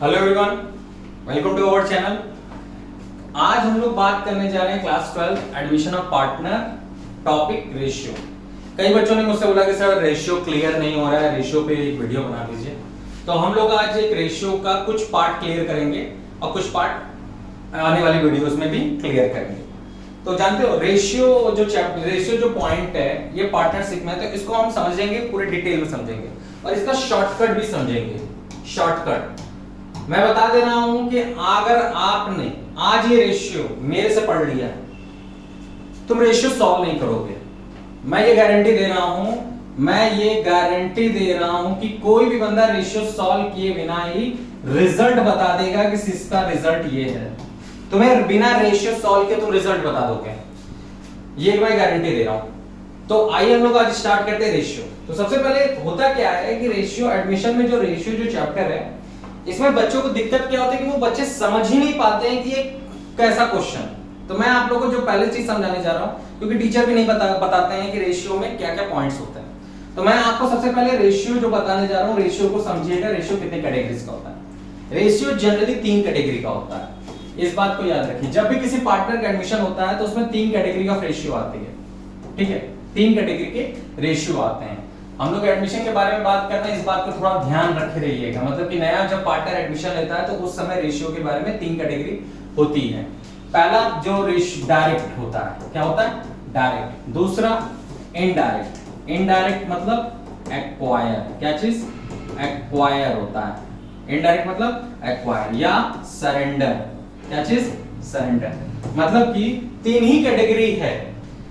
Hello everyone, welcome to our channel. आज हम लोग बात करने जा रहे हैं class 12 admission of partner, topic ratio. कई बच्चों ने मुझसे बोला कि सर रेशियो क्लियर नहीं हो रहा है, रेशियो पे एक वीडियो बना दीजिए। तो हम लोग आज एक रेशियो का कुछ पार्ट क्लियर करेंगे और कुछ पार्ट आने वाली वीडियोस में भी क्लियर करेंगे। तो जानते हो रेशियो जो पॉइंट है ये पार्टनरशिप में, तो इसको हम समझेंगे, पूरे डिटेल में समझेंगे और इसका शॉर्टकट भी समझेंगे। शॉर्टकट मैं बता दे रहा हूं कि अगर आपने आज ये रेशियो मेरे से पढ़ लिया तुम रेशियो सॉल्व नहीं करोगे। मैं ये गारंटी दे रहा हूं कि कोई भी बंदा रेशियो सॉल्व किए बिना ही रिजल्ट बता देगा कि इसका रिजल्ट ये है। तुम्हें बिना रेशियो सॉल्व के तुम रिजल्ट बता दोगे, ये मैं गारंटी दे रहा हूं। तो आइए हम लोग आज स्टार्ट करते हैं रेशियो। तो सबसे पहले होता क्या है कि रेशियो एडमिशन में जो चैप्टर है इसमें बच्चों को दिक्कत क्या होती है कि वो बच्चे समझ ही नहीं पाते हैं कि ये कैसा क्वेश्चन। तो मैं आप लोगों को जो पहले चीज समझाने जा रहा हूं, क्योंकि टीचर भी नहीं बताते हैं कि रेशियो में क्या क्या पॉइंट्स होते हैं। तो मैं आपको सबसे पहले रेशियो जो बताने जा रहा हूं, रेशियो को समझिएगा। रेशियो कितने कैटेगरीज का होता है? रेशियो जनरली 3 कैटेगरी का होता है। इस बात को याद रखिए, जब भी किसी पार्टनर का एडमिशन होता है तो उसमें 3 कैटेगरी का रेशियो आती है। ठीक है, 3 कैटेगरी के रेशियो आते हैं। हम लोग एडमिशन के बारे में बात कर रहे हैं, इस बात को थोड़ा ध्यान रखे रहिएगा। मतलब कि नया जब पार्टनर एडमिशन लेता है तो उस समय रेशियो के बारे में 3 कैटेगरी होती है। पहला जो रेशियो डायरेक्ट होता है, क्या होता है? डायरेक्ट। दूसरा इनडायरेक्ट। इनडायरेक्ट मतलब एक्वायर, क्या चीज? एक्वायर होता है। इनडायरेक्ट मतलब एक्वायर या सरेंडर, क्या चीज? सरेंडर। मतलब कि 3 ही कैटेगरी है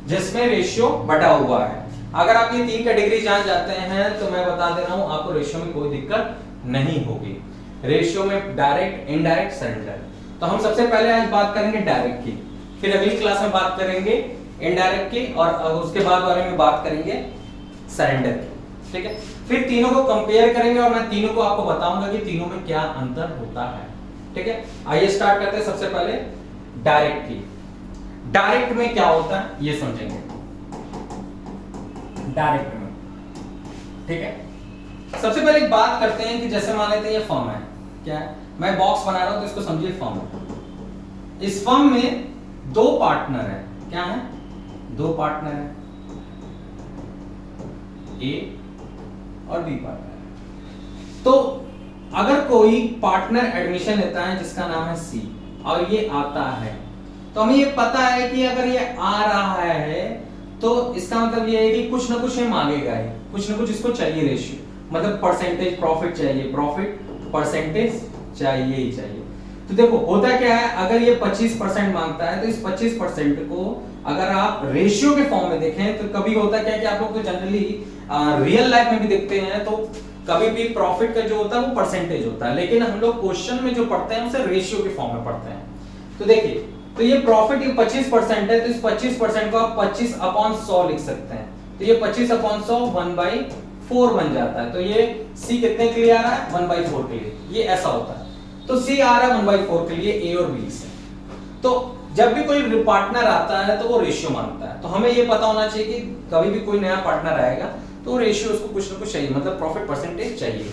जिसमें रेशियो बटा हुआ है। अगर आप ये 3 कैटेगरी जान जाते हैं तो मैं बता दे रहा हूं आपको रेशियो में कोई दिक्कत नहीं होगी। रेशियो में डायरेक्ट, इनडायरेक्ट, सरेंडर। तो हम सबसे पहले आज बात करेंगे डायरेक्ट की, फिर अगली क्लास में बात करेंगे इनडायरेक्ट की और उसके बाद बारे में बात करेंगे सरेंडर की। ठीक है, फिर तीनों को कंपेयर करेंगे और मैं तीनों को आपको बताऊंगा कि तीनों में क्या अंतर होता है। ठीक है, आइए स्टार्ट करते हैं सबसे पहले डायरेक्ट की। डायरेक्ट में क्या होता है ये समझेंगे। डायरेक्ट में, ठीक है, सबसे पहले एक बात करते हैं कि जैसे मान लेते हैं ये फर्म है, क्या है? मैं बॉक्स बना रहा हूं तो इसको समझिए फर्म है। इस फर्म में 2 पार्टनर है, क्या है? 2 पार्टनर है, ए और बी पार्टनर है। तो अगर कोई पार्टनर एडमिशन लेता है जिसका नाम है सी और ये आता है, तो हमें ये पता है कि अगर ये आ रहा है तो इसका मतलब ये है कि कुछ ना कुछ ये मांगेगा ही, कुछ ना कुछ इसको चाहिए रेशियो, मतलब परसेंटेज प्रॉफिट चाहिए, प्रॉफिट परसेंटेज चाहिए ही चाहिए। तो देखो होता क्या है, अगर ये 25% मांगता है तो इस 25% को अगर आप रेशियो के फॉर्म में देखें तो कभी होता क्या है कि आप लोग तो जनरली रियल लाइफ में भी देखते हैं, तो कभी भी प्रॉफिट का जो होता है वो परसेंटेज होता है, लेकिन हम लोग क्वेश्चन में जो पढ़ते हैं उसे रेशियो के फॉर्म में पढ़ते हैं। तो देखिए, तो ये प्रॉफिट ये 25% है, तो इस 25% को आप 25/100 लिख सकते हैं। तो ये 25/100 1/4 बन जाता है। तो ये C कितने के लिए आ रहा है? 1/4 के लिए। ये ऐसा होता है। तो C आ रहा है 1/4 के लिए A और B से। तो जब भी कोई पार्टनर आता है तो वो रेशियो मांगता है। तो हमें ये पता होना चाहिए कि कभी भी कोई नया पार्टनर आएगा तो रेशियो उसको कुछ ना कुछ चाहिए, मतलब प्रॉफिट परसेंटेज चाहिए।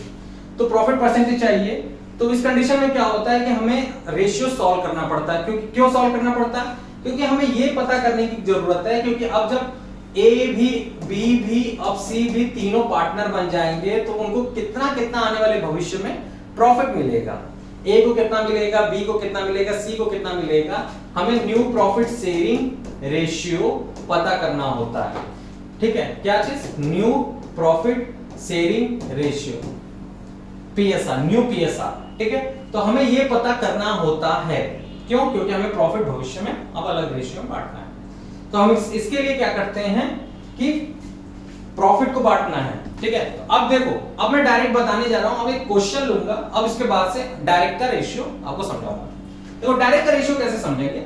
तो प्रॉफिट परसेंटेज चाहिए, तो इस कंडीशन में क्या होता है कि हमें रेशियो सॉल्व करना पड़ता है। क्योंकि क्यों सॉल्व करना पड़ता है? क्योंकि हमें ये पता करने की जरूरत है, क्योंकि अब जब A भी, B भी, अब C भी तीनों पार्टनर बन जाएंगे तो उनको कितना कितना आने वाले भविष्य में प्रॉफिट मिलेगा। A को कितना मिलेगा, B को कितना मिलेगा, C को कितना मिलेगा, हमें न्यू प्रॉफिट शेयरिंग रेशियो पता करना होता है। ठीक है, क्या चीज? New profit sharing ratio, PSR, new PSR। ठीक है, तो हमें ये पता करना होता है। क्यों? क्योंकि हमें प्रॉफिट भविष्य में अब अलग रेशियो में बांटना है। तो हम इसके लिए क्या करते हैं कि प्रॉफिट को बांटना है। ठीक है, तो अब देखो, अब मैं डायरेक्ट बताने जा रहा हूं। अब एक क्वेश्चन लूंगा, अब इसके बाद से डायरेक्ट का रेशियो आपको समझाऊंगा। देखो डायरेक्ट का रेशियो कैसे समझेंगे,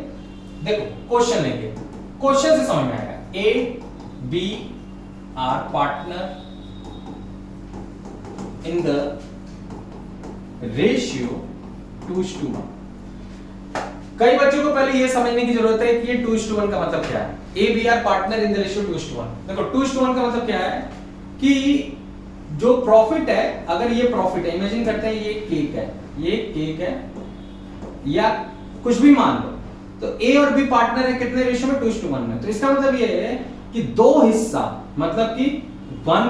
देखो क्वेश्चन लेंगे, क्वेश्चन से समझ में आएगा। A, B are partner in the ratio 2:1। कई बच्चों को पहले ये समझने की जरूरत है कि ये 2:1 का मतलब क्या है। A, B are partner in the ratio 2:1। देखो 2:1 का मतलब क्या है कि जो प्रॉफिट है, अगर ये प्रॉफिट है, इमेजिन करते हैं ये केक है, ये केक है या कुछ भी मान लो, तो ए और बी पार्टनर है कितने रेशियो में? 2:1 में। तो इसका मतलब ये है कि दो हिस्सा, मतलब कि वन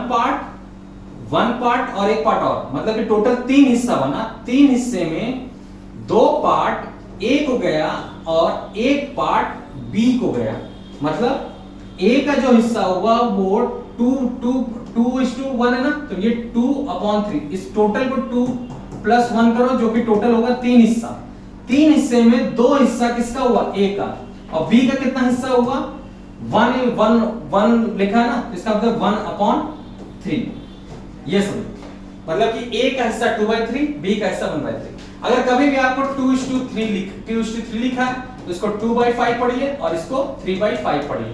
पार्ट और एक पार्ट और, मतलब कि टोटल 3 हिस्सा बना। 3 हिस्से में 2 पार्ट ए को गया और 1 पार्ट बी को गया। मतलब ए का जो हिस्सा होगा वो 2:1 है ना, तो ये 2/3, इस टोटल को 2 + 1 करो जो कि टोटल होगा 3 हिस्सा। 3 हिस्से में 2 हिस्सा किसका हुआ? ए का। और बी का कितना हिस्सा हुआ? 1 लिखा है ना, इसका मतलब 1/3। ये समझो, मतलब कि ए का हिस्सा 2/3, बी का हिस्सा 1/3। अगर कभी भी आपको 2:3 लिखा है तो इसको 2/5 पढ़िए और इसको 3/5 पढ़िए।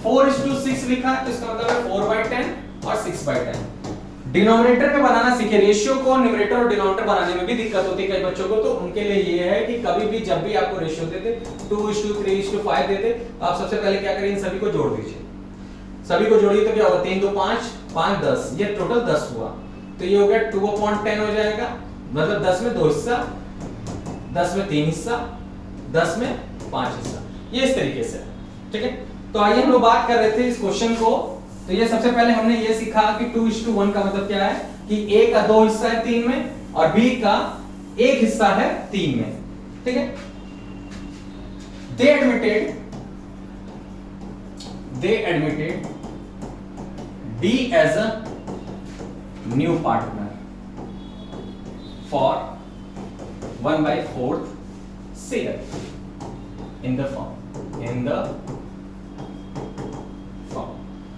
4:6 लिखा है तो इसका मतलब है 4/10 और 6/10। डिनोमिनेटर में बनाना सीखे। रेशियो को न्यूमरेटर और डिनोमिनेटर बनाने में भी दिक्कत होती है कई बच्चों को, तो उनके लिए ये है कि कभी भी जब भी आपको रेशियो देते 2:3:5 देते तो आप सबसे पहले क्या करें, इन सभी को जोड़ दीजिए। सभी को जोड़िए तो क्या होगा? 3 2 5 5 10, ये टोटल 10 हुआ। तो ये हो गया 2/10 हो जाएगा, मतलब 10 में 2 हिस्सा, 10 में 3 हिस्सा, 10 में 5 हिस्सा। ये इस तरीके से, ठीक है। तो आइए हम लोग बात कर रहे थे इस क्वेश्चन को। तो ये सबसे पहले हमने ये सीखा कि 2:1 का मतलब क्या है कि ए का 2 हिस्सा है 3 में और बी का 1 हिस्सा है 3 में, ठीक है। They admitted D as a new partner for 1/4 share in the firm.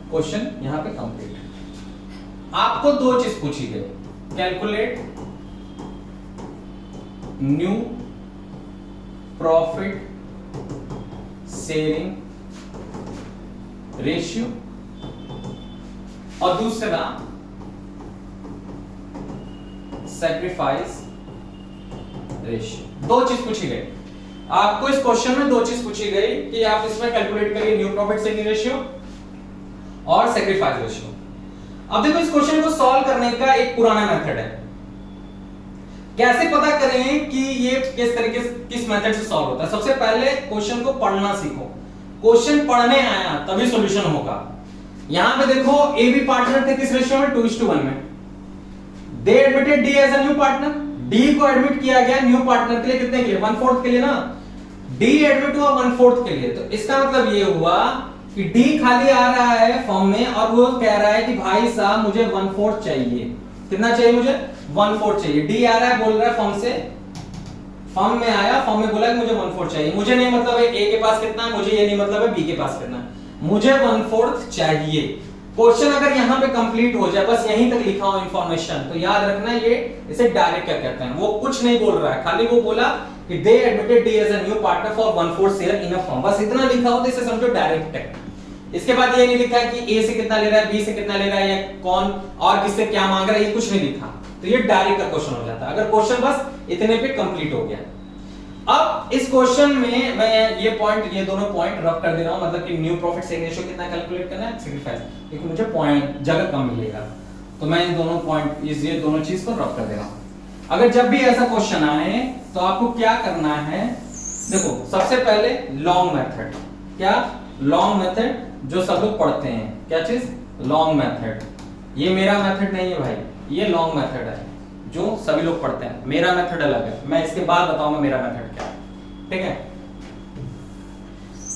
Question यहां पे कंप्लीट है। आपको 2 चीज पूछी गई, calculate new profit sharing ratio और दूसरा सैक्रिफाइस रेशियो। 2 चीज पूछी गई आपको इस क्वेश्चन में। 2 चीज पूछी गई कि आप इसमें कैलकुलेट करिए न्यू प्रॉफिट शेयरिंग रेशियो और सैक्रिफाइस रेशियो। अब देखो, इस क्वेश्चन को सॉल्व करने का एक पुराना मेथड है। कैसे पता करें कि ये किस तरीके से, किस मेथड से सॉल्व होता है? सबसे पहले क्वेश्चन को पढ़ना सीखो। क्वेश्चन पढ़ने आया तभी सॉल्यूशन होगा। यहां पे देखो, ए बी पार्टनर थे किस रेशियो में? 2:1 में। They admitted D as a new partner. D को एडमिट किया गया न्यू पार्टनर के लिए, कितने के लिए? 1/4 के लिए ना। डी एडमिट हुआ 1/4 के लिए, तो इसका मतलब ये हुआ कि डी खाली आ रहा है फॉर्म में और वो कह रहा है कि भाई साहब मुझे 1/4 चाहिए। कितना चाहिए मुझे? 1/4 चाहिए। डी आ रहा है, बोल रहा है फॉर्म से, फॉर्म में आया, फॉर्म में बोला कि मुझे 1/4 चाहिए। मुझे नहीं मतलब है ए के पास कितना है, मुझे ये नहीं मतलब है बी के पास कितना है, मुझे 1/4 चाहिए। क्वेश्चन अगर यहां पे कंप्लीट हो जाए, बस यहीं तक लिखा हो इंफॉर्मेशन, तो याद रखना ये इसे डायरेक्ट क्या कहते हैं। वो कुछ नहीं बोल रहा है, खाली वो बोला कि they admitted D as a new partner for 1/4 share in a firm, बस इतना लिखा हो तो इसे समझो डायरेक्ट है। इसके बाद ये नहीं लिखा है कि ए से कितना ले रहा है, बी से कितना ले रहा है, या कौन और किससे क्या मांग रहा है, ये कुछ नहीं लिखा। तो ये डायरेक्ट का क्वेश्चन हो जाता है अगर क्वेश्चन बस इतने पे कंप्लीट हो गया। अब इस क्वेश्चन में मैं ये पॉइंट, ये दोनों पॉइंट रफ कर दे रहा हूं, मतलब कि न्यू प्रॉफिट शेयरिंग रेशियो कितना कैलकुलेट करना है, सैक्रिफाइस, क्योंकि मुझे पॉइंट जगह कम मिलेगा, तो मैं इन दोनों पॉइंट, ये दोनों चीज को रफ कर दे रहा हूं। अगर जब भी ऐसा क्वेश्चन आए तो आपको क्या करना है, देखो सबसे पहले लॉन्ग मेथड, क्या लॉन्ग मेथड जो सब लोग पढ़ते हैं, क्या चीज, लॉन्ग मेथड। ये मेरा मेथड नहीं है भाई, ये लॉन्ग मेथड है जो सभी लोग पढ़ते हैं। मेरा मेथड अलग है, मैं इसके बाद बताऊंगा मेरा मेथड क्या है, ठीक है।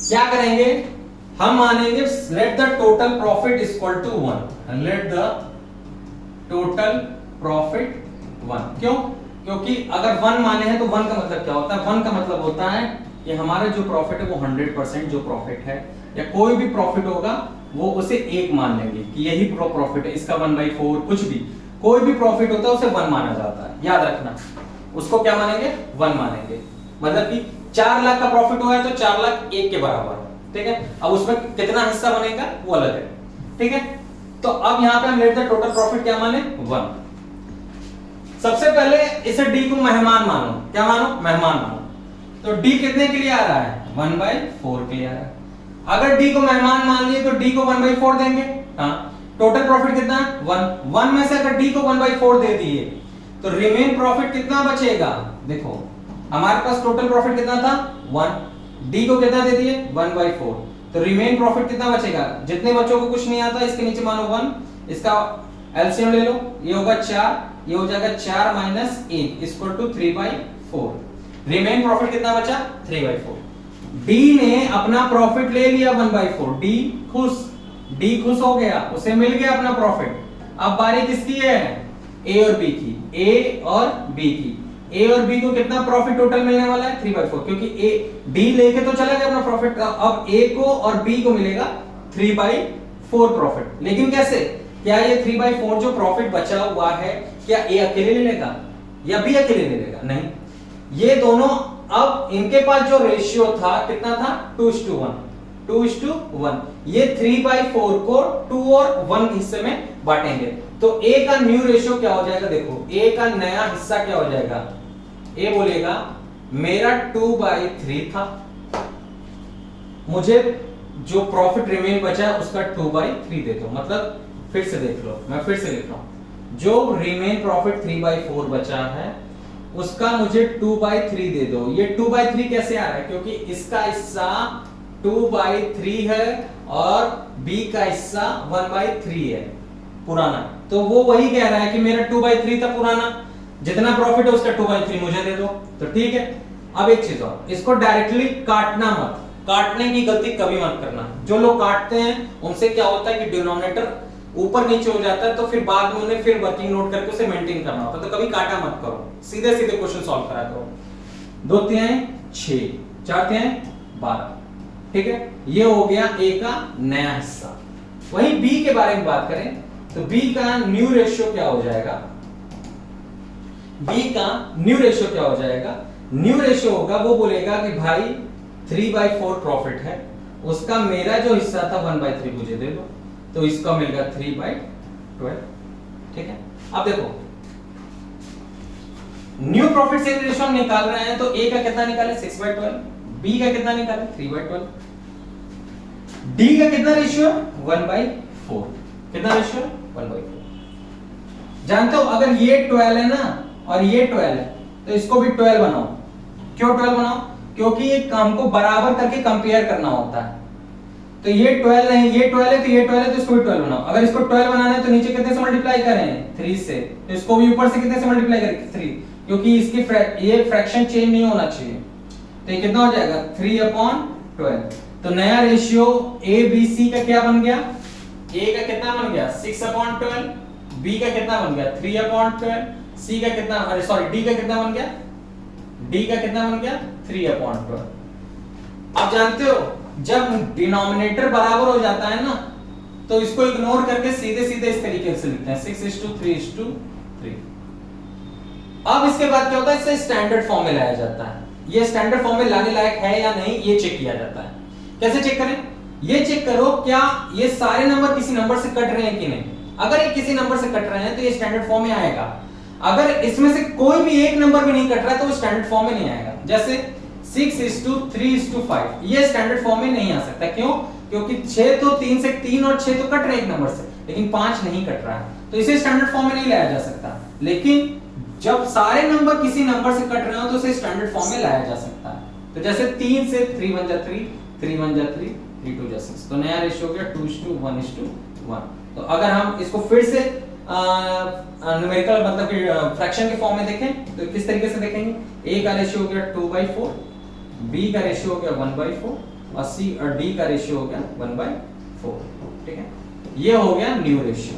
क्या करेंगे हम, मानेंगे let the total profit is equal to 1, let the total profit 1। क्यों? क्योंकि अगर 1 माने हैं तो 1 का मतलब क्या होता है, 1 का मतलब होता है कि हमारा जो प्रॉफिट है वो 100% जो प्रॉफिट है, या कोई भी प्रॉफिट होगा वो उसे 1 मान लेंगे कि यही प्रॉफिट है, इसका 1/4, कुछ भी कोई भी प्रॉफिट होता है उसे 1 माना जाता है, याद रखना। उसको क्या मानेंगे, 1 मानेंगे। मतलब कि 4 लाख का प्रॉफिट हुआ है तो 4 लाख 1 के बराबर, ठीक है। अब उसमें कितना हिस्सा बनेगा वो अलग है, ठीक है। तो अब यहां पे हम लेट द टोटल प्रॉफिट क्या माने, 1। सबसे पहले इसे डी को मेहमान मानो, क्या मानो, मेहमान मानो। तो डी कितने के लिए आ रहा है, 1/4 के लिए आ रहा है। अगर डी को मेहमान मान लिए तो डी को 1/4 देंगे, हाँ। टोटल प्रॉफिट कितना है 1, 1 में से अगर डी को 1/4 दे दिए तो रिमेन प्रॉफिट कितना बचेगा, देखो हमारे पास टोटल प्रॉफिट कितना था 1, डी को कितना दे दिए 1/4, तो रिमेन प्रॉफिट कितना बचेगा, जितने बच्चों को कुछ नहीं आता इसके नीचे मानो 1, इसका एलसीएम ले लो, ये होगा 4, ये हो जाएगा 4 minus 1 equal to 3/4, remain profit कितना बचा 3/4। डी ने अपना प्रॉफिट ले लिया 1/4, डी खुश हो गया, उसे मिल गया अपना प्रॉफिट। अब बारी किसकी है, ए और बी की, ए और बी की। ए और बी को कितना प्रॉफिट टोटल मिलने वाला है 3/4, क्योंकि ए डी लेके तो चला गया अपना प्रॉफिट, अब ए को और बी को मिलेगा 3/4 प्रॉफिट। लेकिन कैसे, क्या ये 3/4 जो प्रॉफिट बचा हुआ है क्या ए अकेले ले लेगा या बी अकेले ले लेगा, नहीं, ये दोनों, अब इनके पास जो रेशियो था कितना था 2:1, ये 3/4 को 2 और 1 हिस्से में बांटेंगे, तो ए का न्यू रेशियो क्या हो जाएगा, देखो ए का नया हिस्सा क्या हो जाएगा, ए बोलेगा मेरा 2/3 था, मुझे जो प्रॉफिट रिमेन बचा है उसका 2/3 दे दो। मतलब फिर से देख लो, मैं फिर से लिख रहा हूं, जो रिमेन प्रॉफिट 3/4 बचा है उसका मुझे 2/3 दे दो। ये 2/3 कैसे आ रहा है, क्योंकि इसका हिस्सा 2/3 है और बी का हिस्सा 1/3 है पुराना, तो वो वही कह रहा है कि मेरा 2/3 था पुराना, जितना प्रॉफिट है उसका 2/3 मुझे दे दो, तो ठीक है। अब एक चीज और, इसको डायरेक्टली काटना मत, काटने की गलती कभी मत करना। जो लोग काटते हैं उनसे क्या होता है कि डिनोमिनेटर ऊपर नीचे हो जाता है, तो फिर बाद में उन्हें फिर वर्किंग नोट करके उसे मेंटेन करना होता है, तो कभी काटा मत करो, सीधे सीधे क्वेश्चन सॉल्व करा करो। 2 3 6, 4 3 12, ठीक है, ये हो गया ए का नया हिस्सा। वहीं बी के बारे में बात करें तो बी का न्यू रेशियो क्या हो जाएगा, बी का न्यू रेशियो क्या हो जाएगा, न्यू रेशियो होगा, वो बोलेगा कि भाई 3/4 प्रॉफिट है, उसका मेरा जो हिस्सा था 1/3 मुझे दे दो, तो इसका मिलेगा 3/12, ठीक है। अब देखो न्यू प्रॉफिट सेल रेशियो हम निकाल रहे हैं, तो ए का कितना निकाले 6/12, बी का कितना निकाले 3/12, डी का कितना रेशियो 1/4, कितना रेशियो 1/4। जानते हो अगर ये 12 है ना और ये 12 है तो इसको भी 12 बनाओ। क्यों 12 बनाओ, क्योंकि ये काम को बराबर करके कंपेयर करना होता है, तो ये 12 नहीं, ये 12 है तो ये 12 है, तो इसको भी 12 बनाओ। अगर इसको 12 बनाना है तो नीचे कितने से मल्टीप्लाई करें 3 से, तो इसको भी ऊपर से कितने से मल्टीप्लाई करें 3, क्योंकि इसकी ये फ्रैक्शन चेंज नहीं होना चाहिए, तो ये कितना हो जाएगा 3/12। तो नया रेशियो ए बी सी का क्या बन गया, ए का कितना बन गया 6/12, बी का कितना बन गया 3/12, सी का कितना, अरे सॉरी डी का कितना बन गया, डी का कितना बन गया 3/12। आप जानते हो जब डिनोमिनेटर बराबर हो जाता है ना तो इसको इग्नोर करके सीधे सीधे इस तरीके से लिखते हैं 6:3:3। अब इसके बाद क्या होता है, इसे स्टैंडर्ड फॉर्म में लाया जाता है। ये स्टैंडर्ड फॉर्म में लाने लायक है या नहीं ये चेक किया जाता है। कैसे चेक करें, ये चेक करो क्या ये सारे नंबर किसी नंबर से कट रहे हैं कि नहीं। अगर ये किसी नंबर से कट रहे हैं तो ये स्टैंडर्ड फॉर्म में आएगा, अगर इसमें से कोई भी एक नंबर भी नहीं कट रहा है तो वो स्टैंडर्ड फॉर्म में नहीं आएगा। जैसे 6:3:5 ये स्टैंडर्ड फॉर्म में नहीं आ सकता, क्यों, क्योंकि 6 तो 3 से 3 और 6 तो कट रहे हैं एक नंबर से, लेकिन 5 नहीं कट रहा है, तो इसे स्टैंडर्ड फॉर्म में नहीं लाया जा सकता। लेकिन जब सारे नंबर किसी नंबर से कट रहे हो तो इसे स्टैंडर्ड फॉर्म में लाया जा सकता है। तो जैसे 3 से 3 1 जा 3, 3 1 जा 3, 3 2 जा 6, तो नया रेशियो हो गया 2:1:1। तो अगर हम इसको फिर से न्यूमेरिकल मतलब कि फ्रैक्शन के फॉर्म में देखें तो किस तरीके से देखेंगे, ए का रेशियो हो गया 2/4, बी का रेशियो हो गया 1/4 और सी और डी का रेशियो हो गया 1/4, ठीक है। ये हो गया न्यू रेशियो।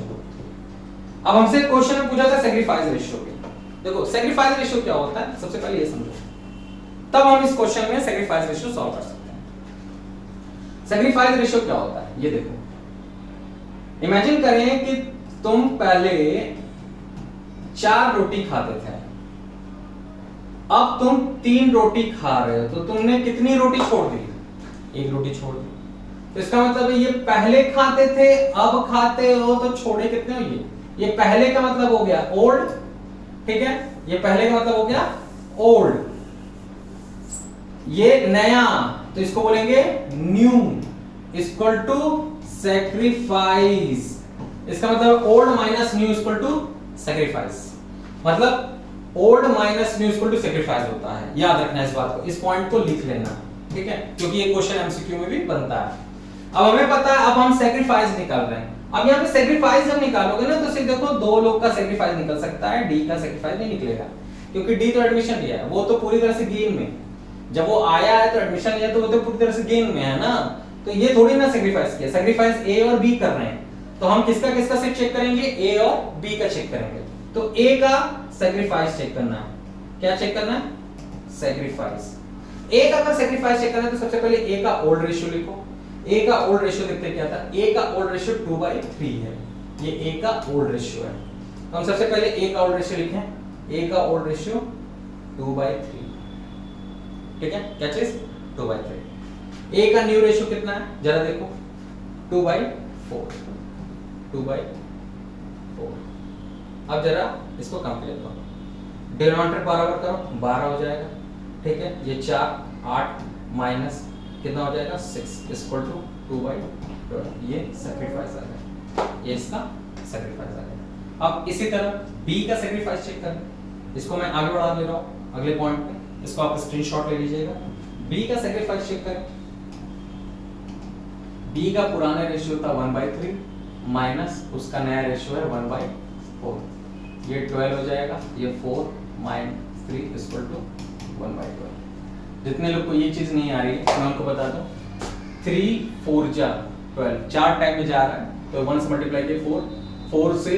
अब हमसे क्वेश्चन में पूछा था सैक्रिफाइस रेशियो के। देखो सैक्रिफाइस रेशियो क्या होता है, सबसे पहले ये समझो, तब हम इस क्वेश्चन में सैक्रिफाइस रेशियो सॉल्व कर सकते हैं। सैक्रिफाइस रेशियो क्या होता है, ये देखो, इमेजिन करें कि तुम पहले 4 रोटी खाते थे, अब तुम 3 रोटी खा रहे हो, तो तुमने कितनी रोटी छोड़ दी, 1 रोटी छोड़ दी। तो इसका मतलब है ये पहले खाते थे अब खाते हो तो छोड़े कितने हो, ये पहले का मतलब हो गया ओल्ड, ठीक है, ये पहले का मतलब हो गया ओल्ड, ये नया, तो इसको बोलेंगे न्यू, इक्वल टू सैक्रिफाइस। इसका मतलब old minus new equal to sacrifice, मतलब old minus new equal to sacrifice होता है। याद रखना इस बात को, इस पॉइंट को लिख लेना, ठीक है, क्योंकि ये क्वेश्चन एमसीक्यू में भी बनता है। अब हमें पता है, अब हम सैक्रिफाइस निकाल रहे हैं। अब यहाँ पे सैक्रिफाइस जब निकालोगे ना तो सिर्फ देखो दो लोग का सैक्रिफाइस निकल सकता है, डी का सैक्रिफाइस नहीं निकलेगा, क्योंकि डी तो एडमिशन लिया है, वो तो पूरी तरह से गेन में, जब वो आया है तो एडमिशन लिया तो वो तो पूरी तरह से गेन में है ना, तो ये थोड़ी ना सैक्रिफाइस किया, सैक्रिफाइस ए और बी कर रहे हैं, तो हम किसका किसका सिर्फ चेक करेंगे, ए और बी का चेक करेंगे। तो ए का सैक्रिफाइस चेक करना है, क्या चेक करना है, सैक्रिफाइस। ए का अगर सैक्रिफाइस चेक करना है तो सबसे पहले ए का ओल्ड रेशियो लिखो। ए का ओल्ड रेशियो देखते क्या था, ए का ओल्ड रेशियो 2/3 है, ये ए का ओल्ड रेशियो है, तो हम सबसे पहले ए का ओल्ड रेशियो लिखें, ए का ओल्ड रेशियो 2/3, ठीक है, क्या चीज 2/3। ए का न्यू रेशियो कितना है जरा देखो, 2/4, 2/4। अब जरा इसको कंप्लीट करो, डिनोमिनेटर बराबर करो, 12 हो जाएगा, ठीक है, ये 4 8 माइनस कितना हो जाएगा 6 इक्वल टू 2/12, ये सैक्रिफाइस आ गया, ये इसका सैक्रिफाइस आ गया। अब इसी तरह बी का सैक्रिफाइस चेक करें, इसको मैं आगे बढ़ा ले रहा हूं अगले पॉइंट पे, इसको आप स्क्रीनशॉट ले लीजिएगा। बी का सैक्रिफाइस चेक करें, बी का पुराना रेशियो था 1/3 माइनस उसका नया रेशियो है 1/4, ये 12 हो जाएगा, ये 4 - 3 इक्वल टू 1/12। जितने लोग को ये चीज नहीं आ रही है मैं आपको बता दूं, 3 4 जा 12, 4 टाइम में जा रहा है तो 1 से मल्टीप्लाई किया 4, 4 से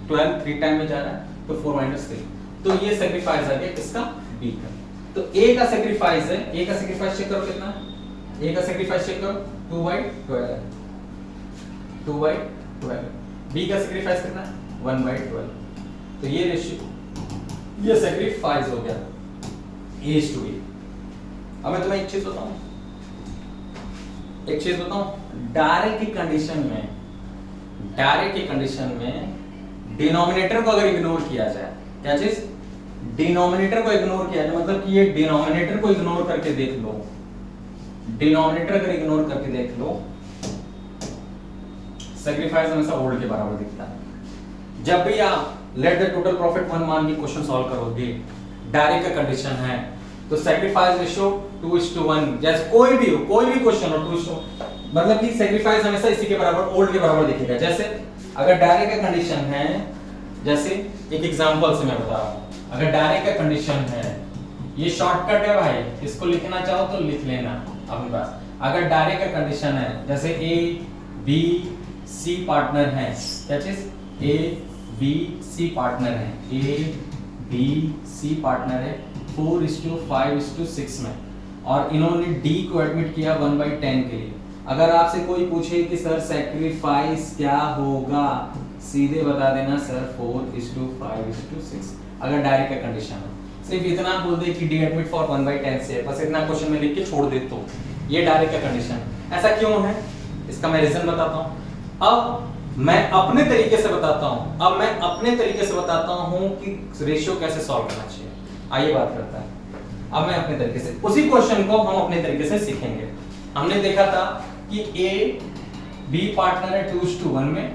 12 3 टाइम में जा रहा है तो 4 - 3, तो ये सैक्रिफाइस आ गया किसका, बी का। तो ए का सैक्रिफाइस है, ए का सैक्रिफाइस चेक करो कितना है, ए का सैक्रिफाइस चेक करो 2/12 है, 2/12। बी का सैक्रिफाइस कितना है 1/12, तो ये रेशियो, ये सैक्रिफाइस हो गया ए टू बी। अब मैं तुम्हें एक चीज बताऊं, डायरेक्ट की कंडीशन में डिनोमिनेटर को अगर इग्नोर किया जाए, क्या चीज, डिनोमिनेटर को इग्नोर किया जाए, मतलब कि ये डिनोमिनेटर को इग्नोर करके देख लो, डिनोमिनेटर अगर इग्नोर करके देख लो, सैक्रिफाइस हमेशा ओल्ड के बराबर दिखता है। जब भी आप लेट द टोटल प्रॉफिट 1 मान के क्वेश्चन सॉल्व करोगे, डायरेक्ट का कंडीशन है, तो सैक्रिफाइस रेशियो 2:1, जैसे कोई भी क्वेश्चन हो 2:1, मतलब कि सैक्रिफाइस हमेशा इसी के बराबर ओल्ड के बराबर दिखेगा। जैसे अगर डायरेक्ट का कंडीशन है, जैसे एक एग्जांपल से मैं बता रहा हूं, अगर डायरेक्ट का कंडीशन है, ये शॉर्टकट है भाई, इसको लिखना चाहो तो लिख लेना अपने पास। अगर डायरेक्ट का कंडीशन है, जैसे ए बी सी पार्टनर है, क्या चीज, ए बी सी पार्टनर है, ए बी सी पार्टनर है 4:5:6 में, और इन्होंने डी को एडमिट किया 1/10 के लिए। अगर आपसे कोई पूछे कि सर सैक्रिफाइस क्या होगा, सीधे बता देना सर 4:5:6, अगर डायरेक्ट का कंडीशन है। सिर्फ इतना बोल दे कि डी एडमिट फॉर 1/10 से, बस इतना क्वेश्चन में लिख के छोड़ दे, तो ये डायरेक्ट का कंडीशन। ऐसा क्यों है, इसका मैं रीजन बताता हूं। अब मैं अपने तरीके से बताता हूं कि रेशियो कैसे सॉल्व करना चाहिए। आइए बात करते हैं, अब मैं अपने तरीके से, उसी क्वेश्चन को हम अपने तरीके से सीखेंगे। हमने देखा था कि ए बी पार्टनर है 2:1 में,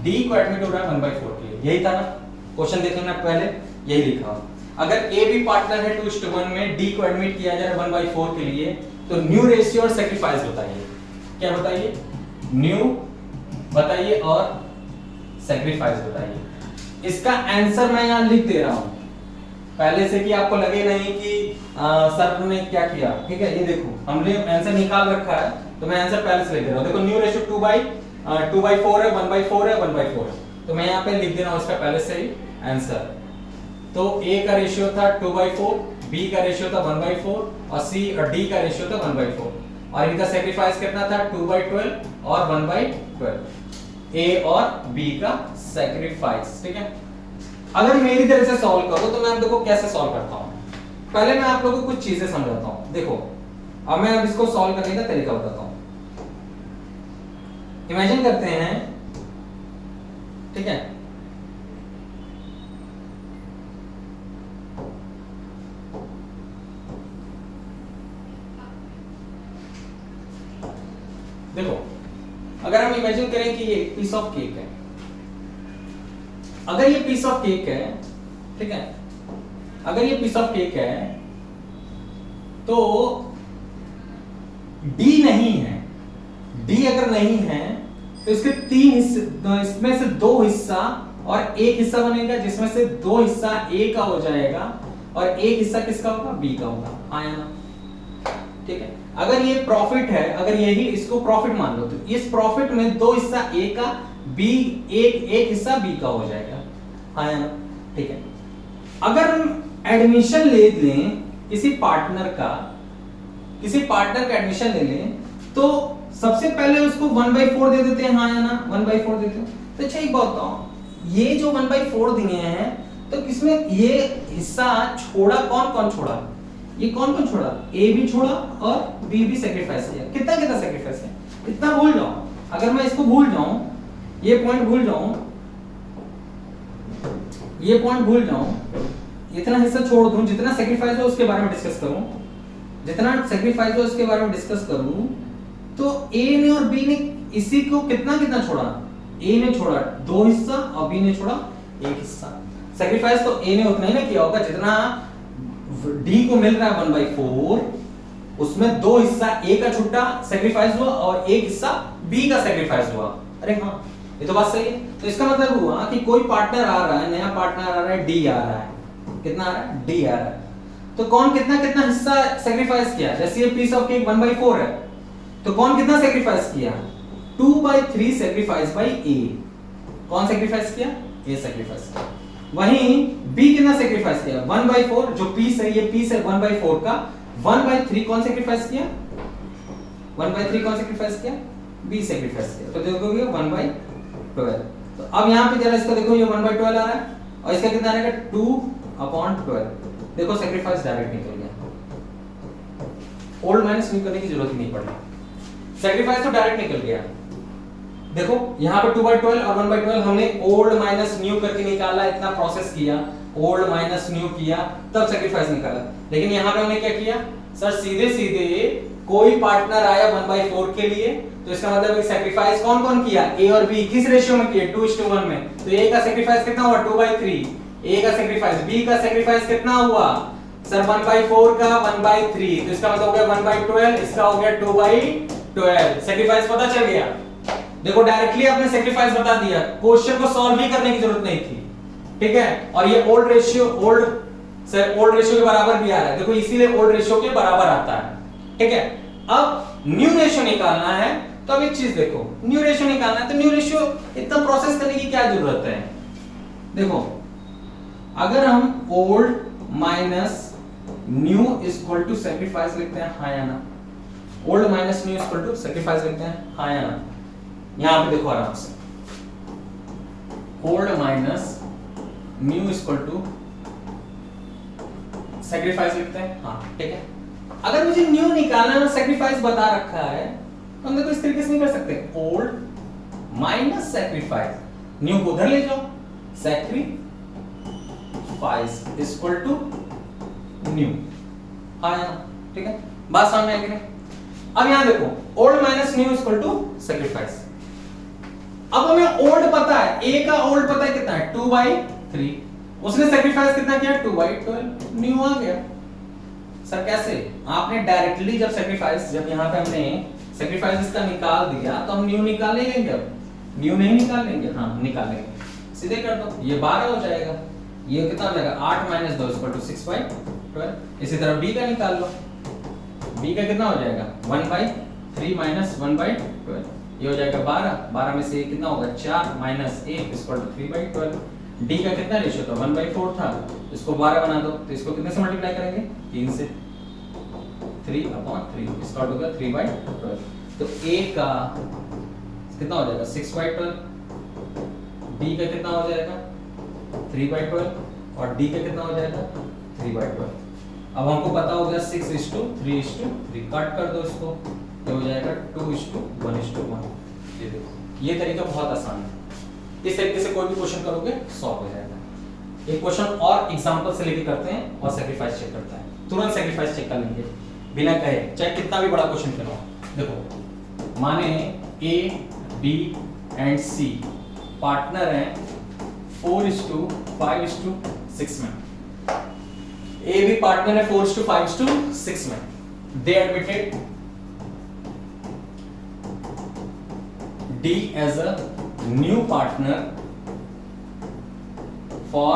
डी को एडमिट हो रहा है 1/4 के लिए, यही था ना क्वेश्चन, देख लेना पहले, यही लिखा। अगर ए बी पार्टनर है 2:1 में, डी को एडमिट किया जा रहा है 1/4 के लिए, तो न्यू रेशियो और सैक्रिफाइस बताइए, क्या बताइए, न्यू बताइए और सैक्रिफाइस बताइए। इसका आंसर मैं यहां लिख दे रहा हूं पहले से, कि आपको लगे नहीं कि सर ने क्या किया, ठीक है। ये देखो हमने आंसर निकाल रखा है, तो मैं आंसर पहले से लिख दे रहा हूं। देखो न्यू रेशियो 2/4 है, 1/4 है, 1/4 है, तो मैं यहां पे लिख दे रहा हूं इसका पहले से ही आंसर। तो ए का रेशियो था 2/4, बी का रेशियो था 1/4, और सी और डी का रेशियो था 1/4, और इनका सैक्रिफाइस कितना था 2/12 और 1/12, ए और बी का सैक्रिफाइस, ठीक है। अगर मेरी तरह से सॉल्व करो तो मैं देखो कैसे सॉल्व करता हूं। पहले मैं आप लोगों को कुछ चीजें समझाता हूं, देखो अब मैं अब इसको सॉल्व करने का तरीका बताता हूं। इमेजिन करते हैं, ठीक है, देखो अगर हम इमेजिन करें कि ये एक पीस ऑफ केक है, अगर ये पीस ऑफ केक है, ठीक है, अगर ये पीस ऑफ केक है तो डी नहीं है, डी अगर नहीं है तो इसके 3 हिस्से, इसमें से 2 हिस्सा और 1 हिस्सा बनेगा, जिसमें से 2 हिस्सा ए का हो जाएगा और 1 हिस्सा किसका होगा, बी का होगा। हाँ या ना? ठीक है, अगर ये प्रॉफिट है, अगर यही इसको प्रॉफिट मान लो, तो इस प्रॉफिट में 2 हिस्सा ए का, बी एक हिस्सा बी का हो जाएगा। हाँ या ना? ठीक है, अगर हम एडमिशन ले लें किसी पार्टनर का एडमिशन ले लें तो सबसे पहले उसको 1/4 दे देते हैं। हाँ या ना? 1/4 देते हैं। तो अच्छा एक बात बताओ, ये जो 1/4 दिए हैं तो किसमें ये हिस्सा छोड़ा, कौन छोड़ा, ये कौन छोड़ा, ए भी छोड़ा और बी भी सैक्रिफाइस किया। कितना सैक्रिफाइस है, इतना भूल जाओ। अगर मैं इसको भूल जाऊं, ये पॉइंट भूल जाऊं, इतना हिस्सा छोड़ दूं, जितना सैक्रिफाइस हो उसके बारे में डिस्कस करूं, तो ए ने और बी ने इसी को कितना छोड़ा, ए ने छोड़ा 2 हिस्सा और बी ने छोड़ा 1 हिस्सा। सैक्रिफाइस तो ए ने उतना ही ना किया होगा जितना डी को मिल रहा है 1/4, उसमें 2 हिस्सा ए का छुट्टा सैक्रिफाइस हुआ और 1 हिस्सा बी का सैक्रिफाइस हुआ। अरे हाँ, ये तो बात सही है। तो इसका मतलब हुआ कि कोई पार्टनर आ रहा है, नया पार्टनर आ रहा है, डी आ रहा है। कितना आ रहा है, डी आ रहा है। तो कौन कितना हिस्सा सैक्रिफाइस किया, जैसे ये पीस ऑफ केक 1/4 है तो कौन कितना सैक्रिफाइस किया, 2/3 सैक्रिफाइस बाय ए। कौन सैक्रिफाइस किया, ए सैक्रिफाइस किया। वहीं बी कितना सैक्रिफाइस किया, 1/4, जो पीस है, ये पीस है 1/4 का, 1/3 कौन सैक्रिफाइस किया, 1/3 कौन सैक्रिफाइस किया, बी सैक्रिफाइस किया। तो देखोगे 1/12। तो अब यहां पे जरा इसका देखो, ये 1/12 आ रहा है और इसका कितना आएगा 2/12। देखो सैक्रिफाइस डायरेक्ट निकल गया, ओल्ड माइनस न्यू करने की जरूरत ही नहीं पड़ी, सैक्रिफाइस तो डायरेक्ट निकल गया। देखो यहाँ पे 2/12 और 1/12 हमने ओल्ड माइनस न्यू करके निकाला, इतना प्रोसेस किया, ओल्ड माइनस न्यू किया, तब सैक्रिफाइस निकाला। लेकिन यहाँ पे हमने क्या किया सर, सीधे कोई पार्टनर आया 1/4 के लिए, तो इसका मतलब सैक्रिफाइस कौन किया, ए और बी किस रेशियो में किए, 2:1 में। तो ए का सैक्रिफाइस कितना हुआ, 2/3। ए का सैक्रिफाइस, बी का सैक्रिफाइस कितना हुआ सर, 1/4 का 1/3। तो इसका मतलब हो गया 1/12, इसका हो गया 2/12। सैक्रिफाइस पता चल गया। देखो डायरेक्टली आपने सैक्रिफाइस बता दिया, क्वेश्चन को सॉल्व भी करने की जरूरत नहीं थी। ठीक है, और ये ओल्ड रेशियो के बराबर भी आ रहा है। देखो इसीलिए ओल्ड रेशियो के बराबर आता है। ठीक है, अब न्यू रेशियो निकालना है, तो अब एक चीज देखो, न्यू रेशियो निकालना है तो न्यू रेशियो इतना प्रोसेस करने की क्या जरूरत है। देखो अगर हम old minus new equal to sacrifice लिखते हैं, हाँ या ना, old minus new equal to sacrifice लिखते हैं, हाँ या ना। यहां पे देखो आराम से, old minus new equal to sacrifice लिखते हैं, हाँ ठीक है। अगर मुझे न्यू निकालना है, सैक्रिफाइस बता रखा है, तो हम देखो इस तरीके से नहीं कर सकते, ओल्ड माइनस सैक्रिफाइस, न्यू को उधर ले जाओ, सैक्रिफाइस इक्वल टू न्यू, हाँ या ना, ठीक है, बात समझ में आई कि नहीं। अब यहां देखो, old minus new equal to sacrifice. अब हमें ओल्ड पता है, ए का ओल्ड पता है कितना है, 2/3। उसने सैक्रिफाइस कितना किया, 2/12, न्यू आ गया। सर कैसे, आपने डायरेक्टली जब यहां पे हमने सैक्रिफाइस इसका निकाल दिया, तो हम न्यू निकाल लेंगे। अब न्यू नहीं निकाल लेंगे, हाँ निकालेंगे, सीधे कर दो, ये 12 हो जाएगा, ये कितना हो जाएगा, 8 - 2 = 6/12। इसी तरह बी का निकाल लो, बी का कितना हो जाएगा, 1/3 - 1/12, ये हो जाएगा 12 में से ये कितना होगा, 4 - 1 = 3/12। डी का कितना रेशियो था, 1/4 था, इसको 12 बना दो, तो इसको कितने से मल्टीप्लाई करेंगे, 3 से, 3/3, इसका होगा 3/12। तो ए का कितना हो जाएगा, 6/12, बी का कितना हो जाएगा, 3/12, और डी का कितना हो जाएगा, 3/12। अब हमको पता हो गया 6:3:3, कट कर दो इसको, ये हो जाएगा 2:1:1। ये देखो, ये तरीका बहुत आसान है, इस तरीके से कोई भी क्वेश्चन करोगे सॉल्व हो जाएगा। एक क्वेश्चन और एग्जांपल से लेके करते हैं और सैक्रिफाइस चेक करते हैं, तुरंत सैक्रिफाइस चेक कर लेंगे बिना कहे, चाहे कितना भी बड़ा क्वेश्चन क्यों ना हो। देखो माने A B and C partner हैं 4:5:6 में। ए बी पार्टनर है 4:5:6 में। They admitted D as a new partner for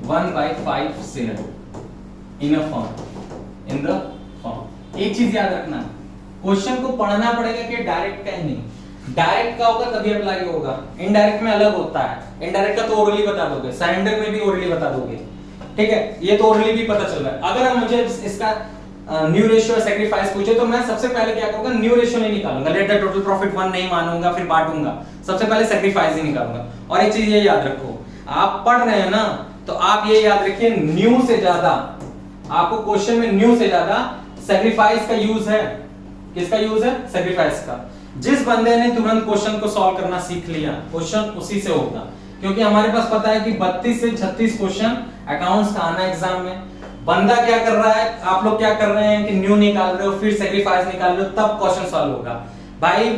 1/5 share in the form. एक चीज याद रखना, क्वेश्चन को पढ़ना पड़ेगा कि डायरेक्ट का ही नहीं। डायरेक्ट का होगा तभी अप्लाई होगा, इनडायरेक्ट में अलग होता है। इनडायरेक्ट का तो ओरली बता दोगे, सरेंडर में भी ओरली बता दोगे, ठीक है, ये तो ओरली भी पता चल रहा है। अगर हम मुझे इसका न्यू रेशियो सैक्रिफाइस पूछे तो मैं सबसे पहले क्या करूंगा, न्यू रेशियो नहीं निकालूंगा, लेट द टोटल प्रॉफिट 1 नहीं मानूंगा, फिर बांटूंगा, सबसे पहले सैक्रिफाइस ही निकालूंगा। और एक चीज ये याद रखो, आप पढ़ रहे हैं ना, तो आप ये याद रखिए, न्यू से ज्यादा आपको क्वेश्चन में न्यू से ज्यादा सैक्रिफाइस का यूज है। किसका यूज है? सैक्रिफाइस का। जिस बंदे ने तुरंत क्वेश्चन को सॉल्व करना सीख लिया, क्वेश्चन उसी से होगा, क्योंकि हमारे पास पता है कि 32 से 36 क्वेश्चन अकाउंट्स का आना एग्जाम में। बंदा क्या कर रहा है, आप लोग क्या कर रहे हैं कि न्यू निकाल रहे हो, फिर सैक्रिफाइस निकाल रहे हो, तब क्वेश्चन सॉल्व होगा। भाई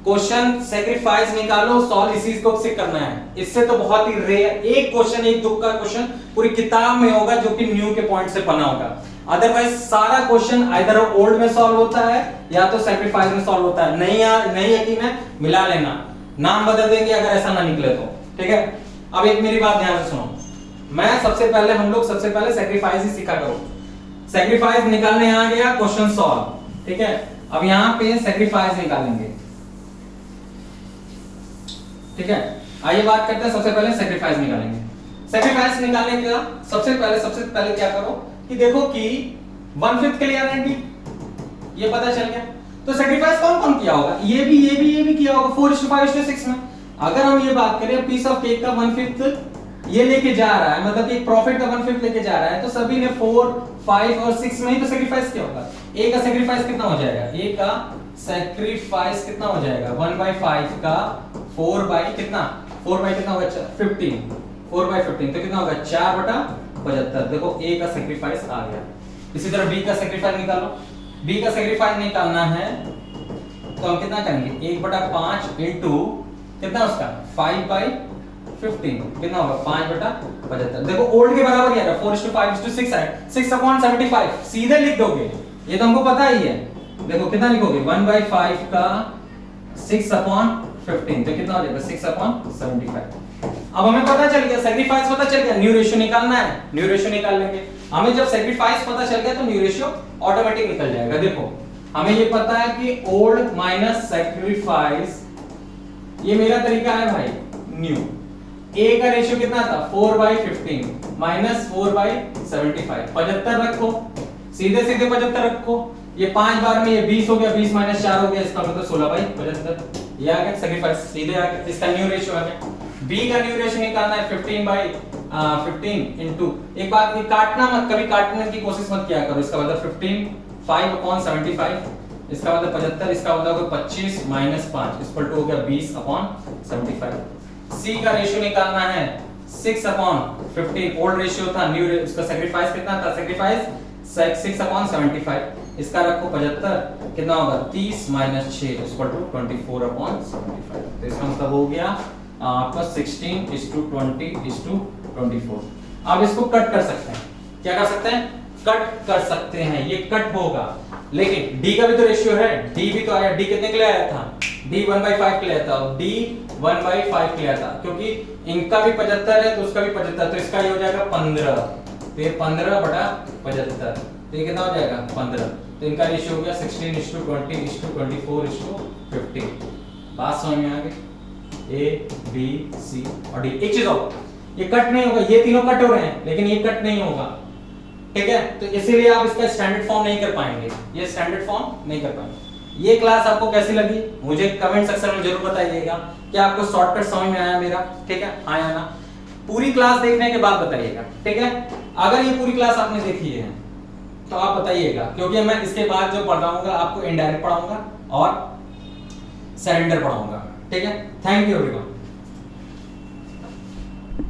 क्वेश्चन सैक्रिफाइस निकालो, सॉल्व इसी को से करना है। इससे तो बहुत ही रेयर एक क्वेश्चन, एक तुक्का क्वेश्चन पूरी किताब में होगा जो कि न्यू के पॉइंट से बना होगा। अदरवाइज सारा क्वेश्चन आइदर ओल्ड में सॉल्व होता है या तो सैक्रिफाइस में सॉल्व होता है। नहीं यकीन है, मिला लेना, नाम बदल देंगे अगर ऐसा ना निकले तो, ठीक है। अब एक मेरी बात ध्यान से सुनो, हम लोग सबसे पहले सैक्रिफाइस ही सीखा करो। सैक्रिफाइस निकालने आ गया, क्वेश्चन सॉल्व, ठीक है। अब यहां पे सैक्रिफाइस निकालेंगे, ठीक है। आइए बात करते हैं, सबसे पहले सैक्रिफाइस निकालेंगे। सैक्रिफाइस निकालने का सबसे पहले क्या करो कि देखो कि 1/5 क्लियर है डी, ये पता चल गया। तो सैक्रिफाइस कौन किया होगा, ये भी किया होगा 4:5:6 में। अगर हम ये बात करें पीस ऑफ केक का 1/5 ये लेके जा रहा है, मतलब एक प्रॉफिट का 1/5 लेके जा रहा है, तो सभी ने 4, 5 और 6 में ही तो सैक्रिफाइस किया होगा। ए का सैक्रिफाइस कितना हो जाएगा, ए का सैक्रिफाइस कितना हो जाएगा, 1/5 का 4 बाई कितना, 4 बाई कितना होगा 15, 4/15 तो कितना होगा 4/75। देखो ए का सैक्रिफाइस आ गया। इसी तरह बी का सैक्रिफाइस निकालो। बी का सैक्रिफाइस निकालना है तो हम कितना करेंगे, 1/5 इनटू कितना उसका 5/15 कितना होगा 5/75। देखो ओल्ड के बराबर ही आ रहा है, 4:5:6 है, 6/75 सीधे लिख दोगे, ये तो हमको पता ही है। देखो कितना लिखोगे 1/5 का 6/15 तो कितना हो जाएगा 6/75। अब हमें पता चल गया, सैक्रिफाइस पता चल गया, न्यू रेशियो निकालना है, न्यू रेशियो निकाल लेंगे। हमें जब सैक्रिफाइस पता चल गया तो न्यू रेशियो ऑटोमेटिक निकल जाएगा। देखो हमें ये पता है कि ओल्ड माइनस सैक्रिफाइस, ये मेरा तरीका है भाई न्यू। ए का रेशियो कितना था 4/15 माइनस 4/75, 75 रखो, सीधे 75 रखो। ये 5 बार में ये 20 हो गया, 20 माइनस 4 हो गया, इसका मतलब 16/75। ये आ गया सैक्रिफाइस, सीधे आ गया, इसका न्यू रेशियो आ गया। बी का न्यू रेशियो निकालना है 15/15 इनटू, एक बात ये काटना मत, कभी काटने की कोशिश मत किया करो। इसका मतलब 15 5/75, इसका मतलब 75, इसका मतलब होगा 25 माइनस 5 इक्वल टू हो गया 20/75। सी का रेशियो निकालना है 6/15, ओल्ड रेशियो था, न्यू इसका सैक्रिफाइस कितना था, सैक्रिफाइस 6/75, इसका रखो 75, कितना होगा 30 माइनस 6 इक्वल टू 24/75। तो इसका मतलब हो गया आपका 16:20:24। अब इसको कट कर सकते हैं, क्या कर सकते हैं, कट कर सकते हैं, ये कट होगा। लेकिन डी का भी तो रेशियो है, डी भी तो आया, डी कितने के लिए आया था, डी 1/5 के लिए आया था, डी 1/5 के लिए आया था, क्योंकि इनका भी 75 है तो उसका भी 75, तो इसका ये हो जाएगा 15, तो ये 15/75, तो ये कितना हो जाएगा 15। तो इनका रेशियो हो गया 16:20:24:15। बात समझ में आ गई, ए बी सी और डी। एक चीज और, ये कट नहीं होगा, ये तीनों कट हो रहे हैं लेकिन ये कट नहीं होगा, ठीक है। तो इसीलिए आप इसका स्टैंडर्ड फॉर्म नहीं कर पाएंगे, ये स्टैंडर्ड फॉर्म नहीं कर पाएंगे। ये क्लास आपको कैसी लगी मुझे कमेंट सेक्शन में जरूर बताइएगा। क्या आपको शॉर्टकट समझ में आया मेरा, ठीक है, आया ना। पूरी क्लास देखने के बाद बताइएगा, ठीक है। अगर ये पूरी क्लास आपने देखी है तो आप बताइएगा, क्योंकि मैं इसके बाद जो पढ़ाऊंगा आपको इनडायरेक्ट पढ़ाऊंगा और सरेंडर पढ़ाऊंगा, ठीक है। Thank you everyone.